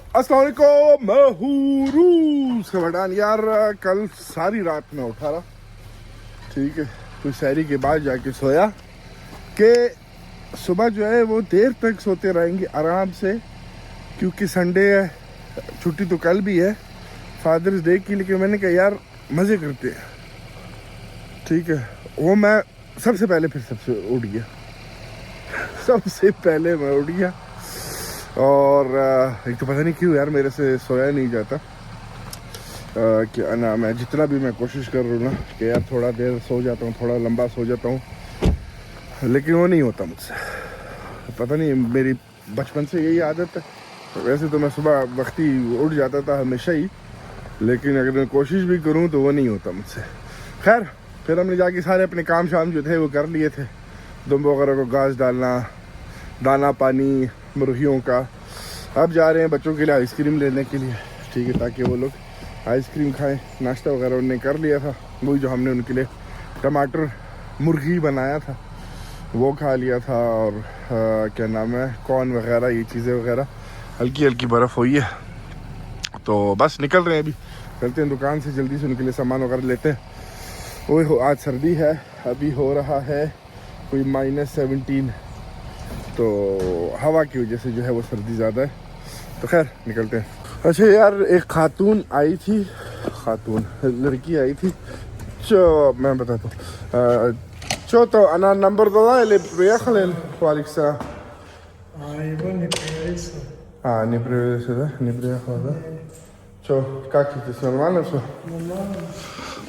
अस्सलाम वालेकुम, मैं हूँ रूस खबरदान। यार कल सारी रात में उठा रहा, ठीक है, तो शहरी के बाद जाके सोया कि सुबह जो है वो देर तक सोते रहेंगे आराम से, क्योंकि संडे है, छुट्टी तो कल भी है फादर्स डे की। लेकिन मैंने कहा यार मज़े करते हैं, ठीक है। वो मैं सबसे पहले उठ गया सबसे पहले मैं उठ गया। और एक तो पता नहीं क्यों यार मेरे से सोया नहीं जाता। क्या ना, मैं जितना भी मैं कोशिश कर रहा हूँ ना कि यार थोड़ा देर सो जाता हूँ, थोड़ा लंबा सो जाता हूँ, लेकिन वो नहीं होता मुझसे। पता नहीं, मेरी बचपन से यही आदत है। वैसे तो मैं सुबह वक्ती उठ जाता था हमेशा ही, लेकिन अगर मैं कोशिश भी करूँ तो वो नहीं होता मुझसे। खैर, फिर हमने जाके सारे अपने काम शाम जो थे वो कर लिए थे। दुम्ब वगैरह को घास डालना, दाना पानी मुर्गियों का। अब जा रहे हैं बच्चों के लिए आइसक्रीम लेने के लिए, ठीक है, ताकि वो लोग आइसक्रीम खाएं। नाश्ता वगैरह उन्होंने कर लिया था, वही जो हमने उनके लिए टमाटर मुर्गी बनाया था वो खा लिया था। और क्या नाम है, कॉर्न वगैरह, ये चीज़ें वगैरह, हल्की हल्की बर्फ़ हुई है। तो बस निकल रहे हैं, अभी चलते हैं दुकान से, जल्दी से उनके लिए सामान वगैरह लेते हैं। वो आज सर्दी है, अभी हो रहा है कोई -17, तो हवा की वजह से जो है वो सर्दी ज़्यादा है। तो खैर निकलते हैं। अच्छा यार, एक खातून आई थी, लड़की आई थी, जो मैं बताता हूँ, जो तो अना नंबर दो ले प्रियखलेन वालिक्सा निप्रियखला जो как ты нормально все?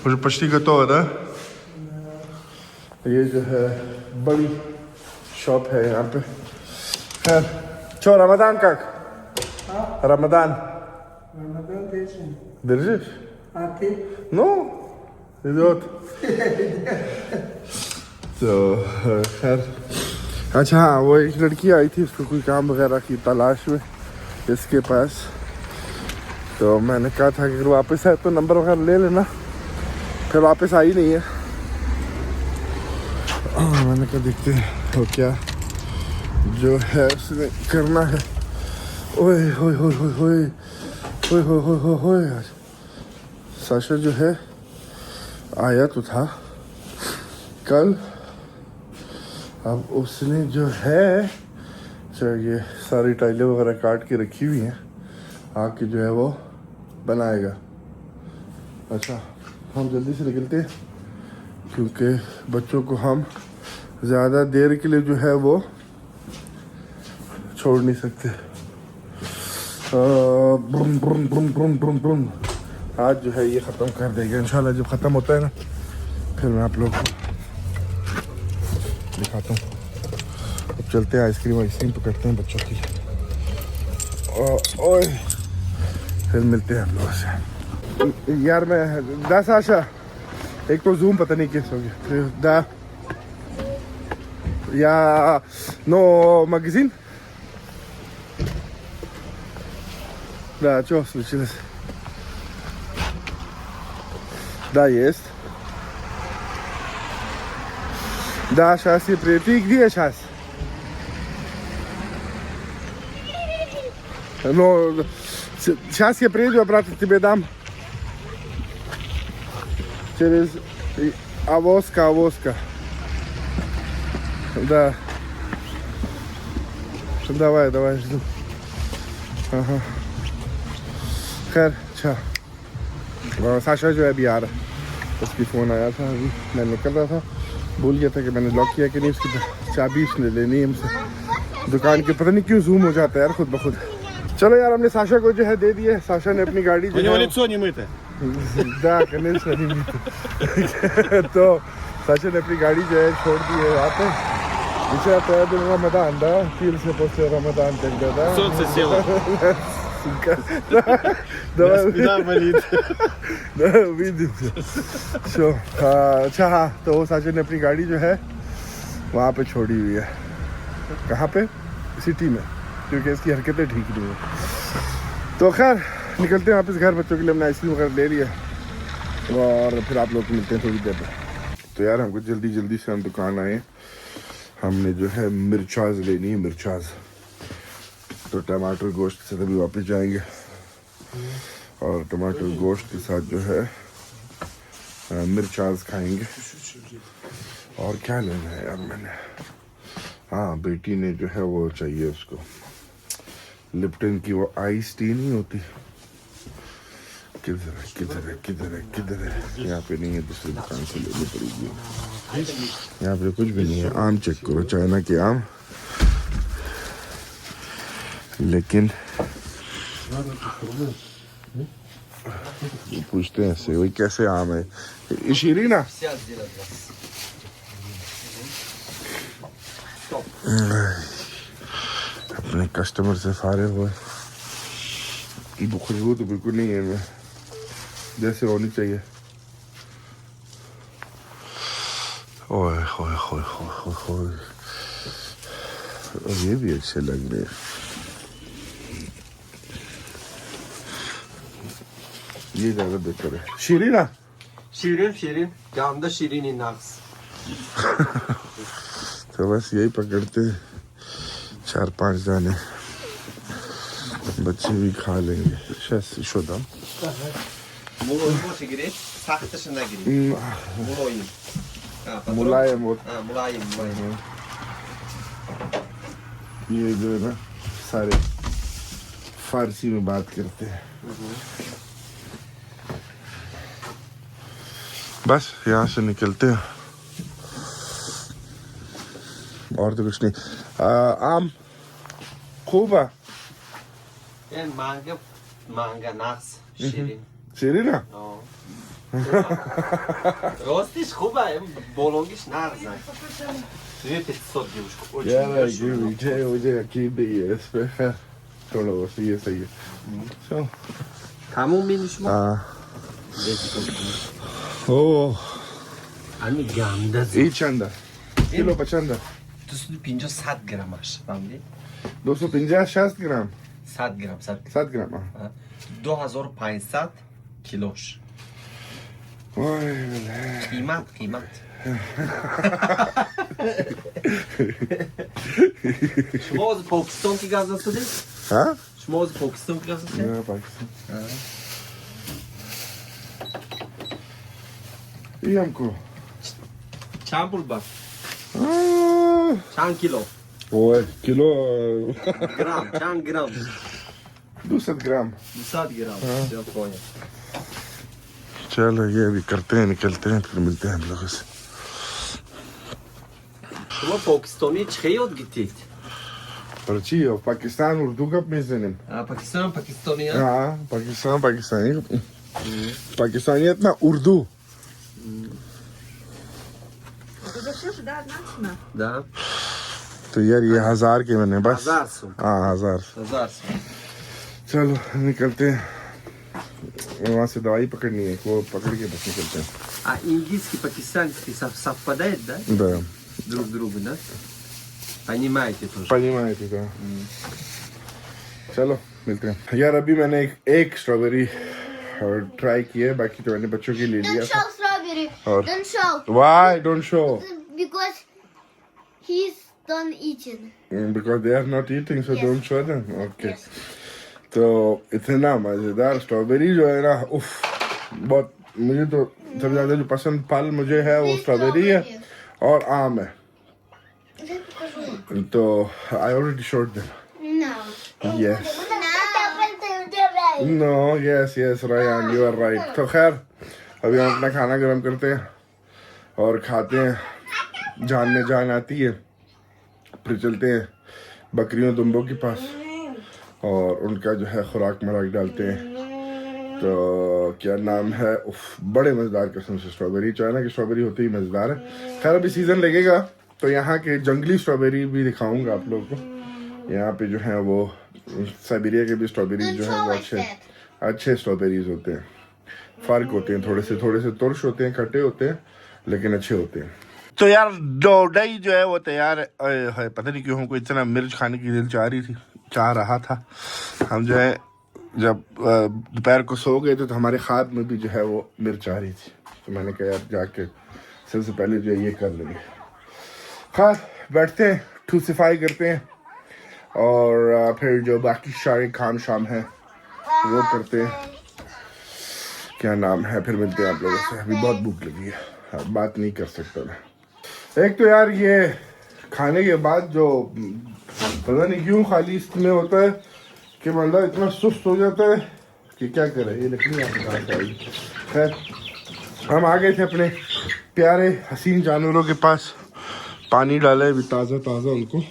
Уже почти готово, да? ये जो है बड़ी शॉप है यहाँ पे। खैर, चो रमदान как? Рамадан. Держишь? А ты? Ну, идет. तो खैर, अच्छा हाँ, वो एक लड़की आई थी, उसको कोई काम वगैरह की तलाश में इसके पास। तो मैंने कहा था कि अगर वापस आए तो नंबर वगैरह ले लेना। फिर वापस आई नहीं है। मैंने कहा देखते हैं तो क्या जो है उसने करना है। ओए होए होए होए होए होए होए होए होए होए यार, साशा जो है आया तो था कल। अब उसने जो है ये सारी टाइलें वगैरह काट के रखी हुई हैं, आके जो है वो बनाएगा। अच्छा, हम जल्दी से निकलते हैं, क्योंकि बच्चों को हम ज़्यादा देर के लिए जो है वो छोड़ नहीं सकते। ब्रुम ब्रुम ब्रुम ब्रुम ब्रुम ब्रुम। आज जो है ये ख़त्म कर देगा इंशाल्लाह। जब ख़त्म होता है ना, फिर मैं आप लोग को दिखाता हूँ। अब चलते हैं, आइसक्रीम तो करते हैं बच्चों के लिए, और फिर मिलते हैं आप लोगों से। यार मैं 10 आशा, एक तो जूम पता नहीं कैसे हो गया, फिर दा या नो magazin. Da, что случилось? Да, есть. Да, сейчас я приеду. Ты где сейчас? Ну, сейчас я приеду, обратно тебе дам. Через авоська. Да. Давай, жду. Ага. खैर, अच्छा, साशा जो है अभी आ रहा, उसकी फ़ोन आया था, अभी मैं निकल रहा था, भूल गया था कि मैंने लॉक किया कि नहीं। उसकी चाबी उसने लेनी है हमसे दुकान के। पता नहीं क्यों जूम हो जाता है यार खुद ब खुद। चलो यार, हमने साशा को जो है दे दी है। साशा ने अपनी गाड़ी जो है दा конечно не мыто। तो साशा ने अपनी गाड़ी जो है छोड़ दी है वहाँ पे। Еще это Рамадан, да? Пился после Рамадан тогда, да? Солнце село. Сука. Давай. Спина болит. Да, увидимся. Все. अच्छा हाँ, तो वो साशा ने अपनी गाड़ी जो है वहाँ पे छोड़ी हुई है। कहाँ पे? सिटी में, क्योंकि इसकी हरकतें ठीक नहीं है। तो खैर निकलते हैं वापस घर। बच्चों के लिए हमने आइसक्रीम वगैरह ले लिया, और फिर आप लोग को मिलते हैं थोड़ी देर में। तो यार हमको जल्दी से हम दुकान आए। हमने जो है मिर्चाज लेनी है, मिर्चाज। तो टमाटर गोश्त से तभी वापस जाएंगे और टमाटर गोश्त के साथ जो है मिर्चाज खाएंगे। और क्या लेना है यार मैंने, हाँ बेटी ने जो है वो चाहिए उसको लिप्टन की वो आइस टी नहीं होती, किधर है किधर है किधर है किधर है, यहाँ पे नहीं है, दूसरी दुकान से लेनी पड़ेगी। यहाँ पे कुछ भी नहीं है। आम चेक करो, चाइना के आम, लेकिन पूछते हैं से वही कैसे आम है इशीरी ना। अपने कस्टमर से फारिग हुए, खुशबू तो बिल्कुल नहीं है मैं जैसे होनी चाहिए। ओए होए होए होए होए, ये भी अच्छे लग रहे हैं। ये ज्यादा बेहतर है। शीरीन ना, शीरीन काम दा शीरीन नक्स। तो बस यही पकड़ते 4-5 दाने, बच्चे भी खा लेंगे। शायद शोदा मुलायम ये जो है ना सारे फारसी में बात करते हैं। बस यहाँ से निकलते हैं और तो कुछ नहीं। आम खूब है manga nachts शीरीन शीरीन ना। Rostis Kuba, bolongisch narza. Vidite sot девушку, очень यार хорошо. मुझे यकीन नहीं है इस पे। खैर छोड़ो, बस ये सही है। So, Kamu minishmo? ओ Ani gamda zi. ये चंदा किलो 50 250 gram aş. Family. 250-60 ग्राम 100 gram, 100. 7 ग्राम हाँ। 2500 kiloş. Kıymat. Şmoz Pakistan ki gazası değil? हाँ Şmoz Pakistan ki gazası değil? मेरा पाकिस्तान ये हमको Çampul bak. Çan kilo. ओए किलो Gram, çan gram. 200 ग्राम। 200 gram. Japonya. चलो ये अभी करते हैं, निकलते हैं, फिर मिलते हैं हम लोगों से। Şuma Pakistan'a çıkıyor gittik. पर्ची और पाकिस्तान उर्दू कब में से नहीं। Pakistan'a ya. हाँ पाकिस्तानी पाकिस्तानियत ना उर्दू। Da. तो यार ये 1000 के मैंने बस। 1000 su. हाँ 1000। 1000 su. चलो निकलते हैं, वहाँ से दवाई पकड़नी है, वो पकड़ के बस निकलते हैं। A индийский, пакистанский совпадает, да? Да, Друг другу, да? Понимаете тоже. понимаете, да। चलो मिलते हैं यार। अभी मैंने एक स्ट्रॉबेरी ट्राई की है, बाकी तो मैंने बच्चों के लिए लिया Don't था। show strawberry. और Don't show. Why don't show? Because he's done eating. Because they are not eating, so Yes. don't show them. Okay. Yes. तो इतना मजेदार स्ट्रॉबेरी जो है ना, उफ, बहुत मुझे तो सबसे ज्यादा जो पसंद फल मुझे है वो स्ट्रॉबेरी है और आम है। तो I already showed them. No. Yes No. No yes Ryan you are right. तो खैर अभी हम अपना खाना गर्म करते हैं और खाते हैं। जान में जान आती है, फिर चलते हैं बकरियों दुम्बों के पास और उनका जो है खुराक मराक डालते हैं। तो क्या नाम है, उफ, बड़े मज़ेदार किस्म से स्ट्रॉबेरी, चाइना की स्ट्रॉबेरी होती ही मज़ेदार है। खैर अभी सीज़न लगेगा तो यहाँ के जंगली स्ट्रॉबेरी भी दिखाऊंगा आप लोगों को। यहाँ पे जो है वो साइबेरिया के भी स्ट्रॉबेरीज जो है वो अच्छे स्ट्रॉबेरीज होते हैं। फ़र्क होते हैं, थोड़े से तुर्श होते हैं, खट्टे होते हैं, लेकिन अच्छे होते हैं। तो यार डोडई जो है वो तैयार है। पता नहीं क्यों हमको इतना मिर्च खाने की दिल चाह रहा था। हम जो है जब दोपहर को सो गए थे तो हमारे ख्वाब में भी जो है वो मिर्च आ रही थी। तो मैंने कहा यार जाके सबसे पहले जो है ये कर लेंगे। खैर बैठते हैं, ठूसिफाई करते हैं और फिर जो बाकी सारे काम शाम है वो करते हैं। क्या नाम है, फिर मिलते हैं आप लोगों से। अभी बहुत भूख लगी है, अब बात नहीं कर सकता मैं। एक तो यार ये खाने के बाद जो पता नहीं क्यों खाली इसमें होता है कि मतलब इतना सुस्त हो जाता है कि क्या करे। ये लकड़ी आपके पास आई। खैर हम आ गए थे अपने प्यारे हसीन जानवरों के पास, पानी डाला है अभी ताज़ा ताज़ा उनको।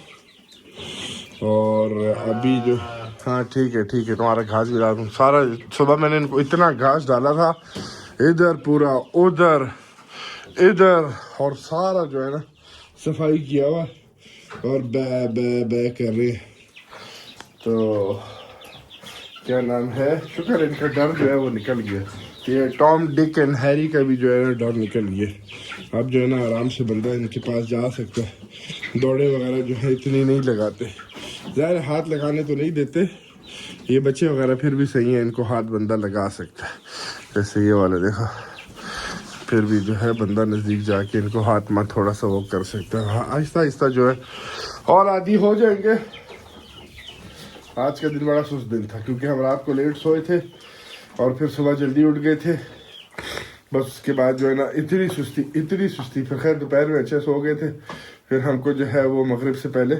और अभी जो हाँ ठीक है तुम्हारा घास भी डाल दूँ सारा। सुबह मैंने इनको इतना घास डाला था, इधर पूरा उधर इधर, और सारा जो है ना सफाई किया हुआ और बै कर रहे। तो क्या नाम है, शुक्र इनका डर जो है वो निकल गया। ये टॉम डिक एंड हैरी का भी जो है ना डर निकल गया। अब जो है ना आराम से बंदा इनके पास जा सकता है। दौड़े वगैरह जो है इतनी नहीं लगाते, ज़ाहिर हाथ लगाने तो नहीं देते। ये बच्चे वगैरह फिर भी सही है, इनको हाथ बंदा लगा सकता है। जैसे ये वाला देखो, फिर भी जो है बंदा नज़दीक जाके इनको हाथ में थोड़ा सा वो कर सकता है। हाँ आहिस्ता आहिस्ता जो है और आदि हो जाएंगे। आज का दिन बड़ा सुस्त दिन था क्योंकि हम रात को लेट सोए थे और फिर सुबह जल्दी उठ गए थे। बस उसके बाद जो है ना इतनी सुस्ती। फिर खैर दोपहर में अच्छे सो गए थे। फिर हमको जो है वो मगरिब से पहले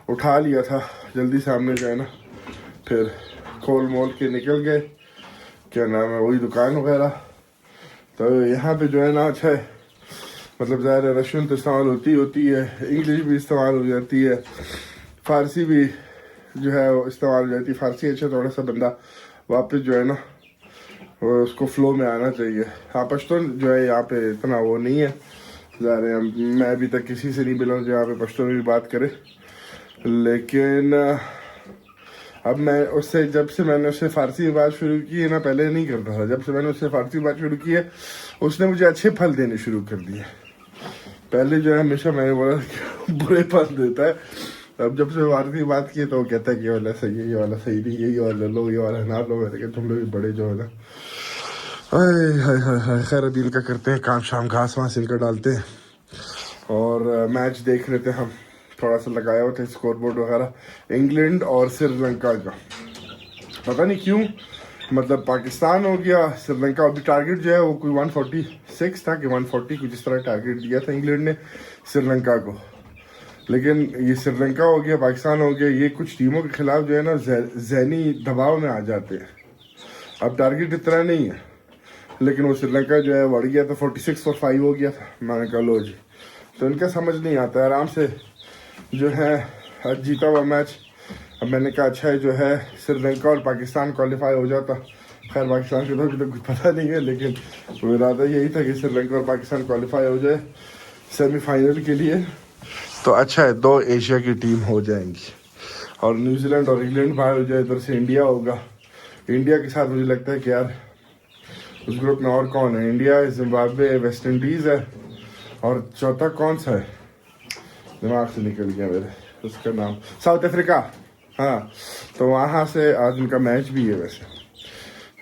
उठा लिया था जल्दी से हमने जो है ना, फिर खोल मोल के निकल गए। क्या नाम है, वही दुकान वगैरह। तो यहाँ पे जो है ना अच्छा है, मतलब ज़्यादा रशियन तो इस्तेमाल होती है, इंग्लिश भी इस्तेमाल हो जाती है, फ़ारसी भी जो है वो इस्तेमाल हो जाती है। फ़ारसी अच्छा थोड़ा सा बंदा वापस जो है ना उसको फ़्लो में आना चाहिए। हाँ पश्तून जो है यहाँ पे इतना वो नहीं है ज़्यादा। मैं अभी तक किसी से नहीं मिला जो यहाँ पे पश्तून में भी बात करे, लेकिन अब मैं उससे जब से मैंने उससे फ़ारसी में बात शुरू की है ना, पहले नहीं करता था। जब से मैंने उससे फ़ारसी में बात शुरू की है उसने मुझे अच्छे फल देने शुरू कर दिए। पहले जो है हमेशा मैंने बोला कि बुरे फल देता है। अब जब से फ़ारसी में बात की है तो वो कहता है कि ये वाला सही है, ये वाला सही नहीं, ये वाला लो, ये वाला ना लो। मैंने कहा तुम लोग बड़े जो है ना, हाय खैर अभी इनका करते हैं काम शाम, घास वास इनका डालते हैं और मैच देख रहे थे हम। थोड़ा सा लगाया हुआ था स्कोर बोर्ड वगैरह इंग्लैंड और श्रीलंका का। पता नहीं क्यों मतलब पाकिस्तान हो गया, श्रीलंका। अभी टारगेट जो है वो कोई 146 था कि 140 कुछ इस तरह टारगेट दिया था इंग्लैंड ने श्रीलंका को। लेकिन ये श्रीलंका हो गया, पाकिस्तान हो गया, ये कुछ टीमों के खिलाफ जो है ना ज़हनी दबाव में आ जाते हैं। अब टारगेट इतना नहीं है, लेकिन वो श्रीलंका जो है बढ़ गया था 46 और 5 हो गया था। मैंने कहा लो जी, तो इनका समझ नहीं आता, आराम से जो है आज जीता हुआ मैच। अब मैंने कहा अच्छा है जो है श्रीलंका और पाकिस्तान क्वालिफाई हो जाता। खैर पाकिस्तान के तो अभी तक कुछ पता नहीं है, लेकिन वो इरादा यही था कि श्रीलंका और पाकिस्तान क्वालिफाई हो जाए सेमीफाइनल के लिए। तो अच्छा है 2 एशिया की टीम हो जाएंगी और न्यूजीलैंड और इंग्लैंड बाहर हो जाए, इधर से इंडिया होगा। इंडिया के साथ मुझे लगता है कि यार उस ग्रुप में और कौन है, इंडिया है, जिम्बाब्वे, वेस्ट इंडीज़ है और चौथा कौन सा है, दिमाग से निकल गया मेरे, उसका नाम साउथ अफ्रीका। हाँ तो वहाँ से आज उनका मैच भी है वैसे,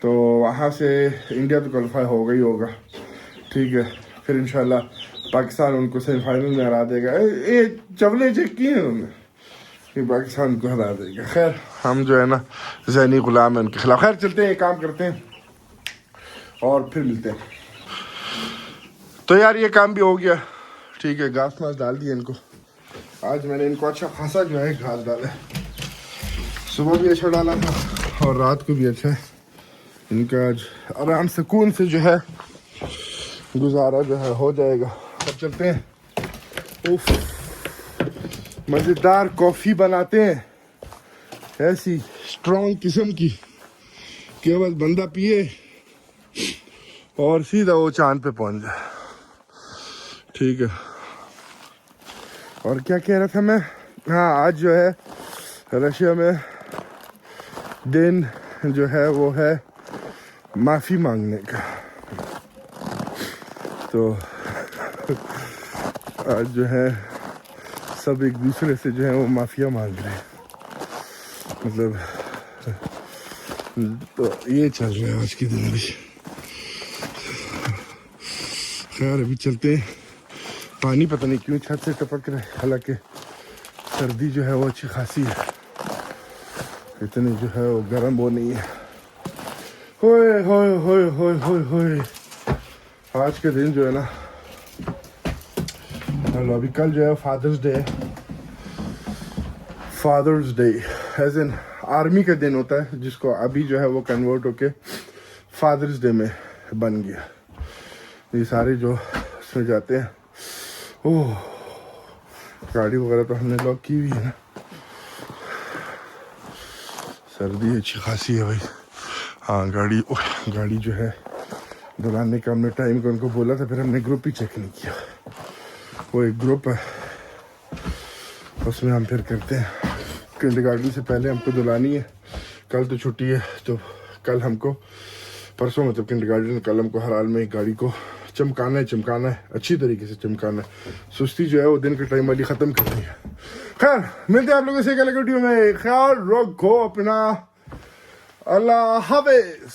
तो वहाँ से इंडिया तो क्वालिफाई होगा ही होगा। ठीक है, फिर इंशाल्लाह पाकिस्तान उनको सेमीफाइनल में हरा देगा। ये चवले चेक किए हैं उन्होंने कि पाकिस्तान को हरा देगा। खैर हम जो है ना ज़हनी गुलाम है उनके खिलाफ। खैर चलते हैं, एक काम करते हैं और फिर मिलते हैं। तो यार ये काम भी हो गया, ठीक है, घास मास डाल दिया इनको। आज मैंने इनको अच्छा खासा जो है घास डाला है, सुबह भी अच्छा डाला था और रात को भी अच्छा है। इनका आज आराम सुकून से जो है गुजारा जो है हो जाएगा। अब चलते हैं, उफ मज़ेदार कॉफ़ी बनाते हैं ऐसी स्ट्रॉन्ग किस्म की कि बस बंदा पिए और सीधा वो चांद पे पहुंच जाए। ठीक है, और क्या कह रहा था मैं, हाँ आज जो है रशिया में दिन जो है वो है माफ़ी मांगने का। तो आज जो है सब एक दूसरे से जो है वो माफिया मांग रहे हैं, मतलब तो ये चल रहा है आज के दिन भी। खैर अभी चलते हैं, पानी पता नहीं क्यों छत से टपक रहा है, हालांकि सर्दी जो है वो अच्छी खासी है, इतनी जो है वो गर्म वो नहीं है। होए होए होए होए होए होए, आज के दिन जो है ना, चलो अभी कल जो है Father's Day as an army का दिन होता है, जिसको अभी जो है वो कन्वर्ट होके फादर्स डे में बन गया। ये सारे जो उसमें जाते हैं, ओह गाड़ी वगैरह तो हमने लॉक की हुई है ना, सर्दी अच्छी खासी है भाई। हाँ गाड़ी जो है दुलाने का हमने टाइम को उनको बोला था, फिर हमने ग्रुप ही चेक नहीं किया। वो एक ग्रुप है, उसमें हम फिर करते हैं। किंडरगार्टन से पहले हमको दुलानी है, कल तो छुट्टी है, तो कल हमको परसों मतलब किंडरगार्टन, कल हमको हर हाल में गाड़ी को चमकाना है, अच्छी तरीके से चमकाना है। सुस्ती जो है वो दिन के टाइम वाली ख़त्म करनी है। खैर मिलते हैं आप लोगों से एक अलग वीडियो में, ख्याल रखो अपना, अल्लाह हाफिज़।